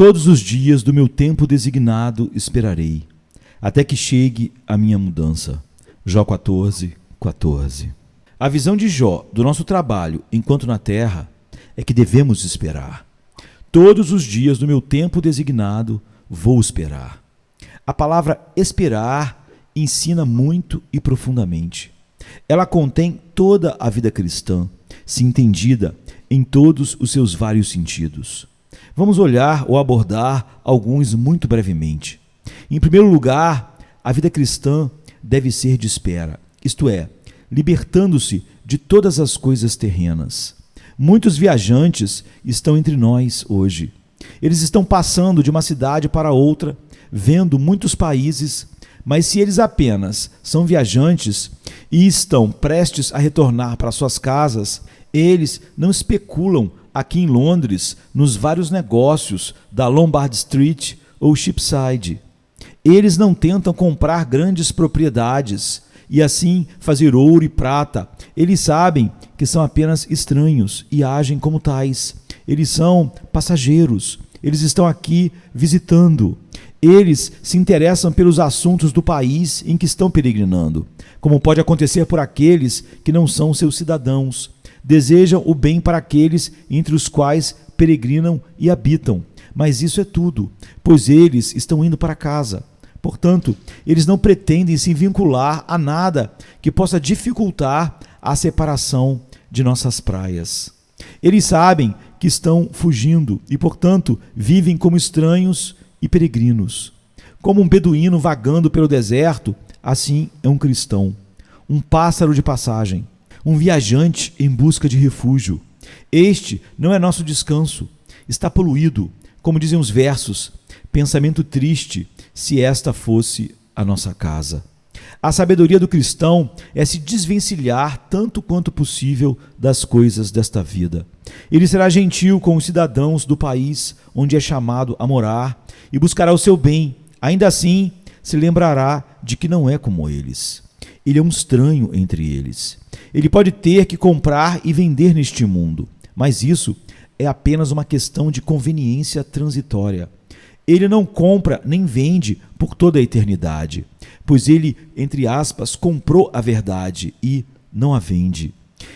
Todos os dias do meu tempo designado esperarei, até que chegue a minha mudança. Jó 14, 14. A visão de Jó do nosso trabalho enquanto na terra é que devemos esperar. Todos os dias do meu tempo designado vou esperar. A palavra esperar ensina muito e profundamente. Ela contém toda a vida cristã, se entendida em todos os seus vários sentidos. Vamos olhar ou abordar alguns muito brevemente. Em primeiro lugar, a vida cristã deve ser de espera, isto é, libertando-se de todas as coisas terrenas. Muitos viajantes estão entre nós hoje. Eles estão passando de uma cidade para outra, vendo muitos países, mas se eles apenas são viajantes e estão prestes a retornar para suas casas, eles não especulam aqui em Londres nos vários negócios da Lombard Street ou Cheapside. Eles não tentam comprar grandes propriedades e assim fazer ouro e prata. Eles sabem que são apenas estranhos e agem como tais. Eles são passageiros. Eles estão aqui visitando. Eles se interessam pelos assuntos do país em que estão peregrinando, como pode acontecer por aqueles que não são seus cidadãos. Desejam o bem para aqueles entre os quais peregrinam e habitam. Mas isso é tudo, pois eles estão indo para casa. Portanto, eles não pretendem se vincular a nada que possa dificultar a separação de nossas praias. Eles sabem que estão fugindo e, portanto, vivem como estranhos e peregrinos. Como um beduíno vagando pelo deserto, assim é um cristão, um pássaro de passagem, um viajante em busca de refúgio. Este não é nosso descanso, está poluído, como dizem os versos, pensamento triste se esta fosse a nossa casa. A sabedoria do cristão é se desvencilhar tanto quanto possível das coisas desta vida. Ele será gentil com os cidadãos do país onde é chamado a morar e buscará o seu bem. Ainda assim, se lembrará de que não é como eles. Ele é um estranho entre eles. Ele pode ter que comprar e vender neste mundo, mas isso é apenas uma questão de conveniência transitória. Ele não compra nem vende por toda a eternidade, pois ele, entre aspas, comprou a verdade e não a vende.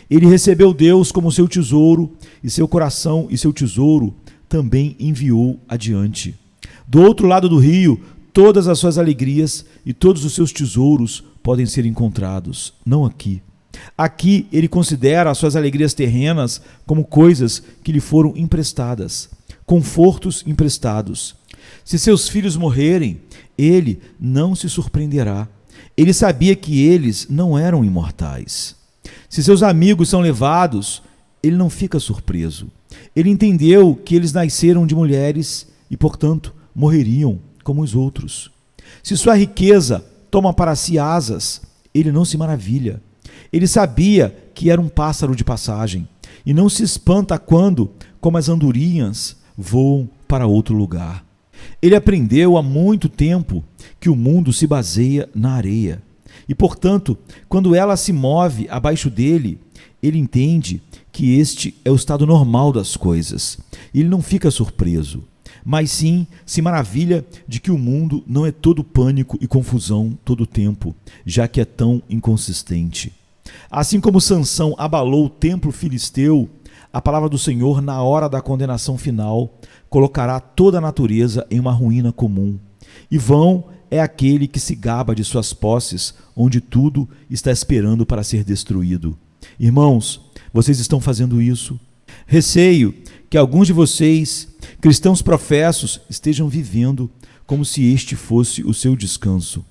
Ele recebeu Deus como seu tesouro e seu coração e seu tesouro também enviou adiante. Do outro lado do rio, todas as suas alegrias e todos os seus tesouros podem ser encontrados, não aqui. Aqui ele considera as suas alegrias terrenas como coisas que lhe foram emprestadas, confortos emprestados. Se seus filhos morrerem, ele não se surpreenderá. Ele sabia que eles não eram imortais. Se seus amigos são levados, ele não fica surpreso. Ele entendeu que eles nasceram de mulheres e, portanto, morreriam como os outros. Se sua riqueza toma para si asas, ele não se maravilha. Ele sabia que era um pássaro de passagem e não se espanta quando, como as andorinhas, voam para outro lugar. Ele aprendeu há muito tempo que o mundo se baseia na areia e, portanto, quando ela se move abaixo dele, ele entende que este é o estado normal das coisas. Ele não fica surpreso, mas sim se maravilha de que o mundo não é todo pânico e confusão todo o tempo, já que é tão inconsistente. Assim como Sansão abalou o templo filisteu, a palavra do Senhor, na hora da condenação final, colocará toda a natureza em uma ruína comum. E vão é aquele que se gaba de suas posses, onde tudo está esperando para ser destruído. Irmãos, vocês estão fazendo isso? Receio que alguns de vocês, cristãos professos, estejam vivendo como se este fosse o seu descanso.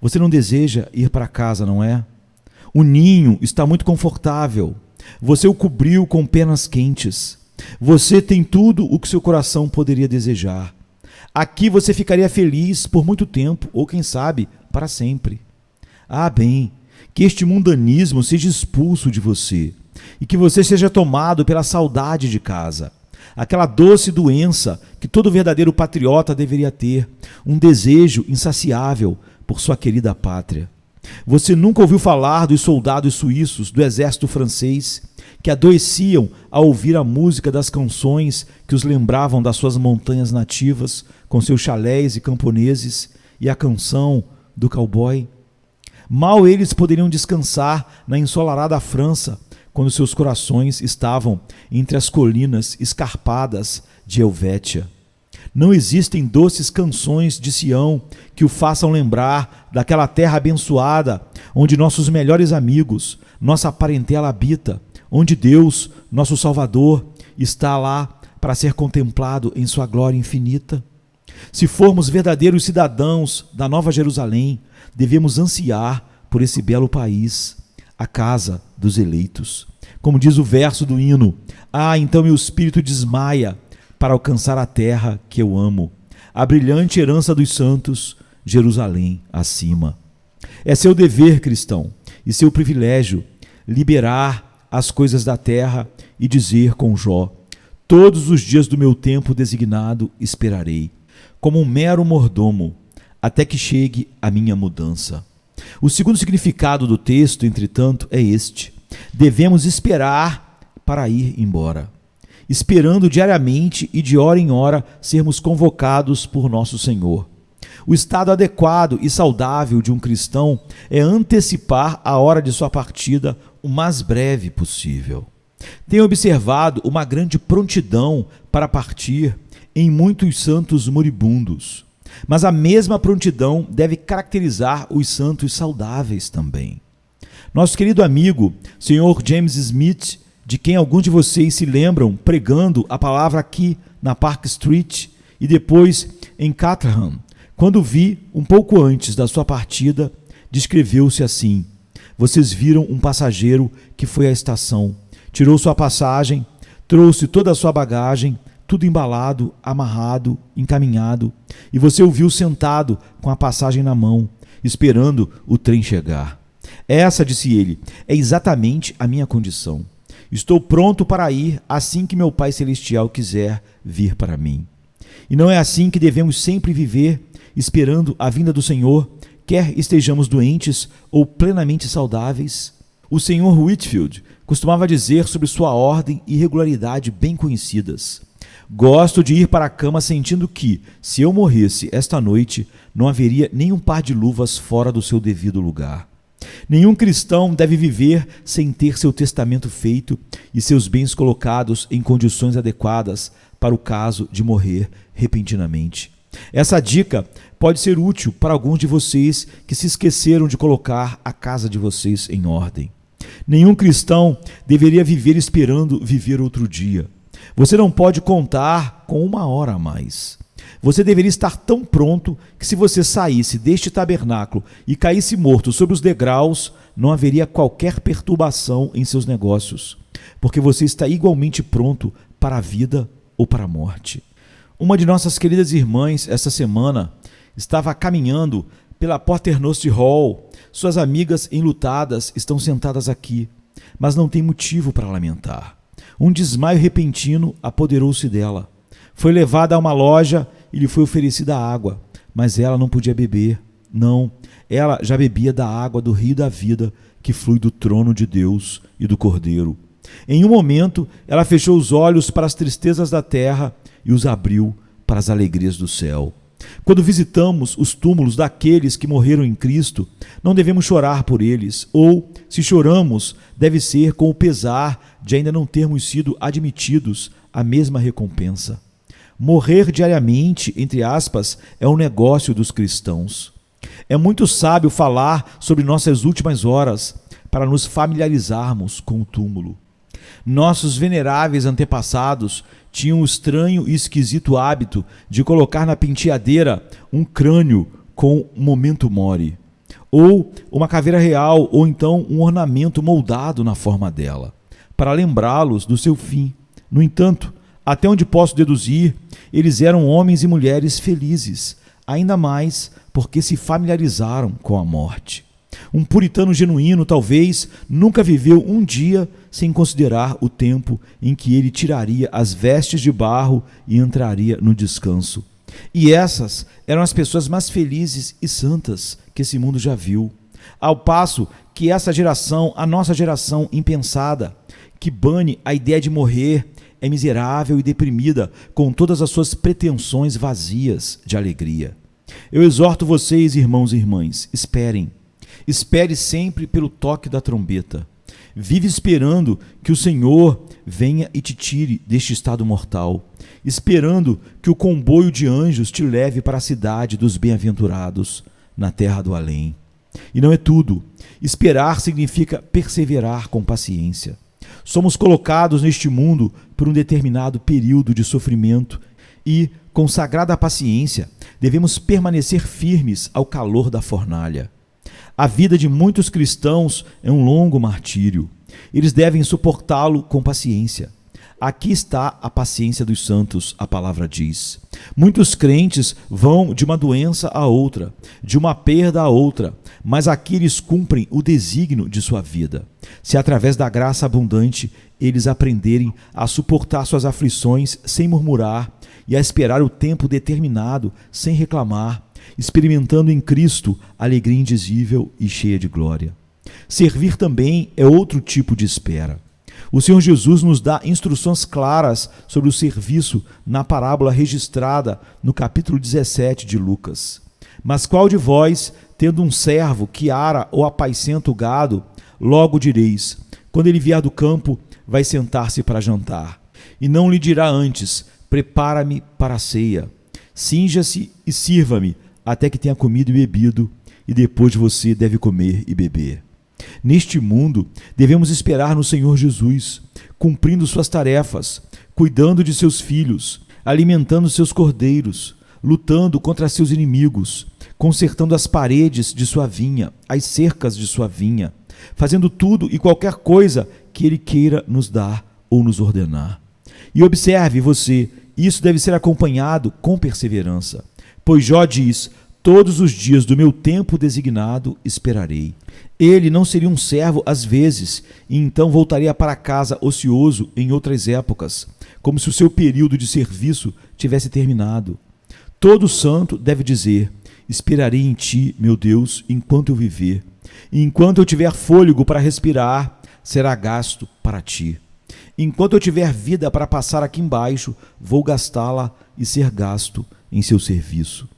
Você não deseja ir para casa, não é? O ninho está muito confortável. Você o cobriu com penas quentes. Você tem tudo o que seu coração poderia desejar. Aqui você ficaria feliz por muito tempo, ou quem sabe, para sempre. Ah, bem, que este mundanismo seja expulso de você e que você seja tomado pela saudade de casa. Aquela doce doença que todo verdadeiro patriota deveria ter, um desejo insaciável por sua querida pátria. Você nunca ouviu falar dos soldados suíços do exército francês que adoeciam ao ouvir a música das canções que os lembravam das suas montanhas nativas, com seus chalés e camponeses, e a canção do cowboy. Mal eles poderiam descansar na ensolarada França, quando seus corações estavam entre as colinas escarpadas de Helvétia. Não existem doces canções de Sião que o façam lembrar daquela terra abençoada, onde nossos melhores amigos, nossa parentela habita, onde Deus, nosso Salvador, está lá para ser contemplado em sua glória infinita. Se formos verdadeiros cidadãos da Nova Jerusalém, devemos ansiar por esse belo país, a casa dos eleitos. Como diz o verso do hino: ah, então meu espírito desmaia para alcançar a terra que eu amo, a brilhante herança dos santos, Jerusalém acima. É seu dever, cristão, e seu privilégio liberar as coisas da terra e dizer com Jó: todos os dias do meu tempo designado esperarei, como um mero mordomo, até que chegue a minha mudança. O segundo significado do texto, entretanto, é este: devemos esperar para ir embora, esperando diariamente e de hora em hora sermos convocados por nosso Senhor. O estado adequado e saudável de um cristão é antecipar a hora de sua partida o mais breve possível. Tenho observado uma grande prontidão para partir em muitos santos moribundos, mas a mesma prontidão deve caracterizar os santos saudáveis também. Nosso querido amigo, Sr. James Smith, de quem alguns de vocês se lembram pregando a palavra aqui na Park Street e depois em Caterham, quando vi um pouco antes da sua partida, descreveu-se assim: vocês viram um passageiro que foi à estação, tirou sua passagem, trouxe toda a sua bagagem, tudo embalado, amarrado, encaminhado, e você o viu sentado com a passagem na mão, esperando o trem chegar. Essa, disse ele, é exatamente a minha condição. Estou pronto para ir assim que meu Pai Celestial quiser vir para mim. E não é assim que devemos sempre viver, esperando a vinda do Senhor, quer estejamos doentes ou plenamente saudáveis? O Sr. Whitefield costumava dizer sobre sua ordem e regularidade bem conhecidas: gosto de ir para a cama sentindo que, se eu morresse esta noite, não haveria nenhum par de luvas fora do seu devido lugar. Nenhum cristão deve viver sem ter seu testamento feito e seus bens colocados em condições adequadas para o caso de morrer repentinamente. Essa dica pode ser útil para alguns de vocês que se esqueceram de colocar a casa de vocês em ordem. Nenhum cristão deveria viver esperando viver outro dia. Você não pode contar com uma hora a mais. Você deveria estar tão pronto que, se você saísse deste tabernáculo e caísse morto sobre os degraus, não haveria qualquer perturbação em seus negócios, porque você está igualmente pronto para a vida ou para a morte. Uma de nossas queridas irmãs, esta semana, estava caminhando pela Paternoster Hall. Suas amigas enlutadas estão sentadas aqui, mas não tem motivo para lamentar. Um desmaio repentino apoderou-se dela. Foi levada a uma loja e lhe foi oferecida água, mas ela não podia beber. Não, ela já bebia da água do rio da vida que flui do trono de Deus e do Cordeiro. Em um momento, ela fechou os olhos para as tristezas da terra e os abriu para as alegrias do céu. Quando visitamos os túmulos daqueles que morreram em Cristo, não devemos chorar por eles, ou, se choramos, deve ser com o pesar de ainda não termos sido admitidos à mesma recompensa. Morrer diariamente, entre aspas, é um negócio dos cristãos. É muito sábio falar sobre nossas últimas horas para nos familiarizarmos com o túmulo. Nossos veneráveis antepassados tinham o estranho e esquisito hábito de colocar na penteadeira um crânio com memento mori, ou uma caveira real, ou então um ornamento moldado na forma dela, para lembrá-los do seu fim. No entanto, até onde posso deduzir, eles eram homens e mulheres felizes, ainda mais porque se familiarizaram com a morte. Um puritano genuíno, talvez, nunca viveu um dia sem considerar o tempo em que ele tiraria as vestes de barro e entraria no descanso. E essas eram as pessoas mais felizes e santas que esse mundo já viu. Ao passo que essa geração, a nossa geração impensada, que bane a ideia de morrer, é miserável e deprimida com todas as suas pretensões vazias de alegria. Eu exorto vocês, irmãos e irmãs, esperem. Espere sempre pelo toque da trombeta. Vive esperando que o Senhor venha e te tire deste estado mortal, esperando que o comboio de anjos te leve para a cidade dos bem-aventurados, na terra do além. E não é tudo. Esperar significa perseverar com paciência. Somos colocados neste mundo por um determinado período de sofrimento e, com sagrada paciência, devemos permanecer firmes ao calor da fornalha. A vida de muitos cristãos é um longo martírio. Eles devem suportá-lo com paciência. Aqui está a paciência dos santos, a palavra diz. Muitos crentes vão de uma doença a outra, de uma perda a outra, mas aqui eles cumprem o desígnio de sua vida. Se através da graça abundante eles aprenderem a suportar suas aflições sem murmurar e a esperar o tempo determinado sem reclamar, experimentando em Cristo alegria indizível e cheia de glória. Servir também é outro tipo de espera. O Senhor Jesus nos dá instruções claras sobre o serviço na parábola registrada no capítulo 17 de Lucas. Mas qual de vós, tendo um servo que ara ou apacenta o gado, logo direis, quando ele vier do campo, vai sentar-se para jantar, e não lhe dirá antes, prepara-me para a ceia, cinja-se e sirva-me, até que tenha comido e bebido, e depois você deve comer e beber. Neste mundo, devemos esperar no Senhor Jesus, cumprindo suas tarefas, cuidando de seus filhos, alimentando seus cordeiros, lutando contra seus inimigos, consertando as paredes de sua vinha, as cercas de sua vinha, fazendo tudo e qualquer coisa que Ele queira nos dar ou nos ordenar. E observe você, isso deve ser acompanhado com perseverança, pois Jó diz: todos os dias do meu tempo designado esperarei. Ele não seria um servo às vezes, e então voltaria para casa ocioso em outras épocas, como se o seu período de serviço tivesse terminado. Todo santo deve dizer: esperarei em ti, meu Deus, enquanto eu viver. E enquanto eu tiver fôlego para respirar, será gasto para ti. Enquanto eu tiver vida para passar aqui embaixo, vou gastá-la e ser gasto em seu serviço.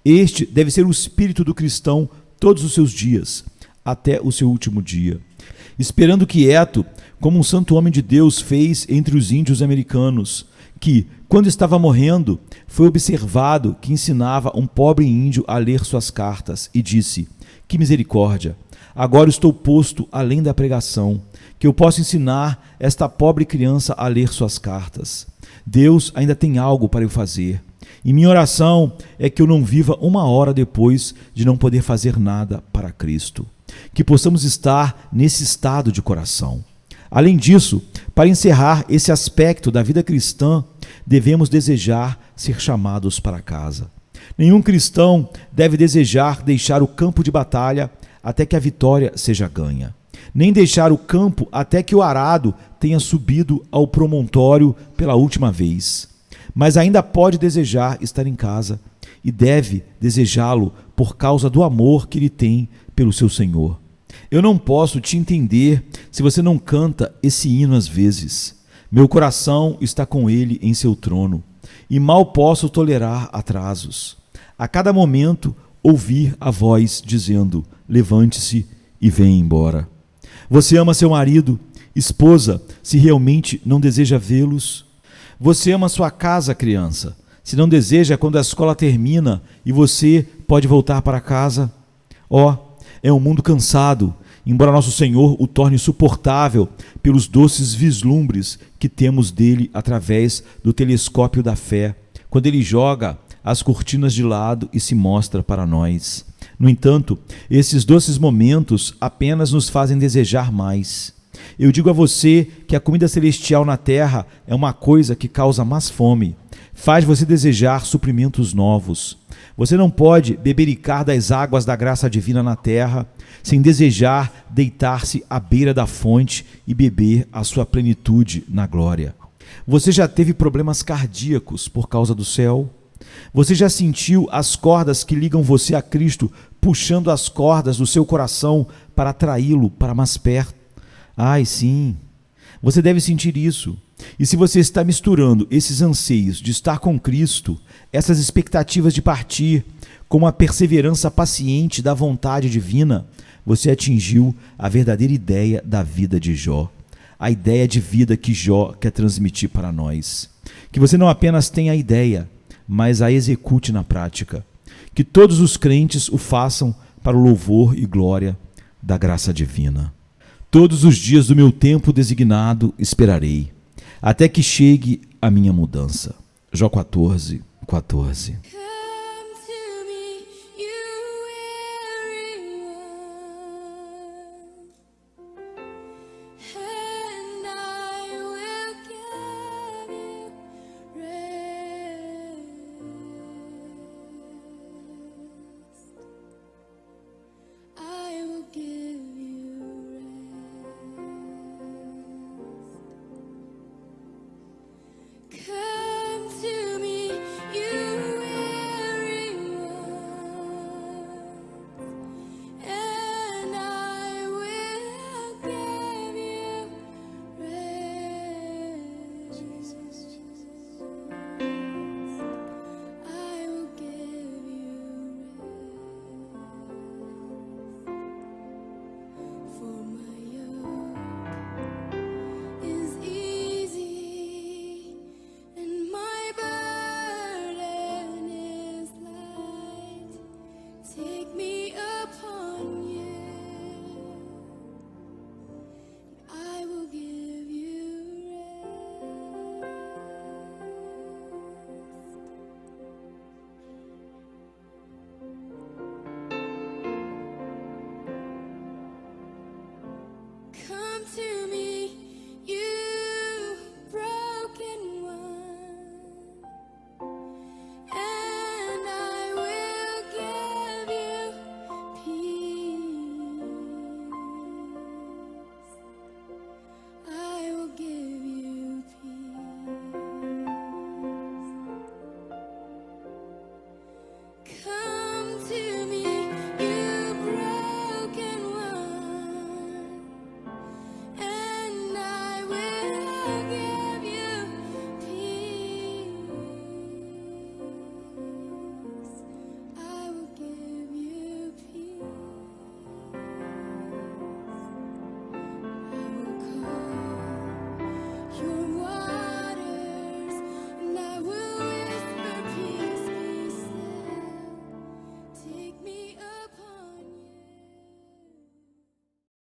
Este deve ser o espírito do cristão todos os seus dias, até o seu último dia. Esperando quieto, como um santo homem de Deus fez entre os índios americanos, que, quando estava morrendo, foi observado que ensinava um pobre índio a ler suas cartas e disse: que misericórdia! Agora estou posto além da pregação, que eu posso ensinar esta pobre criança a ler suas cartas. Deus ainda tem algo para eu fazer. E minha oração é que eu não viva uma hora depois de não poder fazer nada para Cristo. Que possamos estar nesse estado de coração. Além disso, para encerrar esse aspecto da vida cristã, devemos desejar ser chamados para casa. Nenhum cristão deve desejar deixar o campo de batalha até que a vitória seja ganha, nem deixar o campo até que o arado tenha subido ao promontório pela última vez. Mas ainda pode desejar estar em casa e deve desejá-lo por causa do amor que ele tem pelo seu Senhor. Eu não posso te entender se você não canta esse hino às vezes. Meu coração está com ele em seu trono e mal posso tolerar atrasos. A cada momento ouvir a voz dizendo: levante-se e venha embora. Você ama seu marido, esposa, se realmente não deseja vê-los? Você ama sua casa, criança, se não deseja quando a escola termina e você pode voltar para casa? É um mundo cansado, embora nosso Senhor o torne suportável pelos doces vislumbres que temos dele através do telescópio da fé, quando ele joga as cortinas de lado e se mostra para nós. No entanto, esses doces momentos apenas nos fazem desejar mais. Eu digo a você que a comida celestial na terra é uma coisa que causa mais fome, faz você desejar suprimentos novos. Você não pode bebericar das águas da graça divina na terra sem desejar deitar-se à beira da fonte e beber a sua plenitude na glória. Você já teve problemas cardíacos por causa do céu? Você já sentiu as cordas que ligam você a Cristo puxando as cordas do seu coração para atraí-lo para mais perto. Ai, sim, você deve sentir isso. E se você está misturando esses anseios de estar com Cristo, essas expectativas de partir, com a perseverança paciente da vontade divina, você atingiu a verdadeira ideia da vida de Jó. A ideia de vida que Jó quer transmitir para nós. Que você não apenas tenha a ideia, mas a execute na prática. Que todos os crentes o façam para o louvor e glória da graça divina. Todos os dias do meu tempo designado esperarei, até que chegue a minha mudança. Jó 14, 14.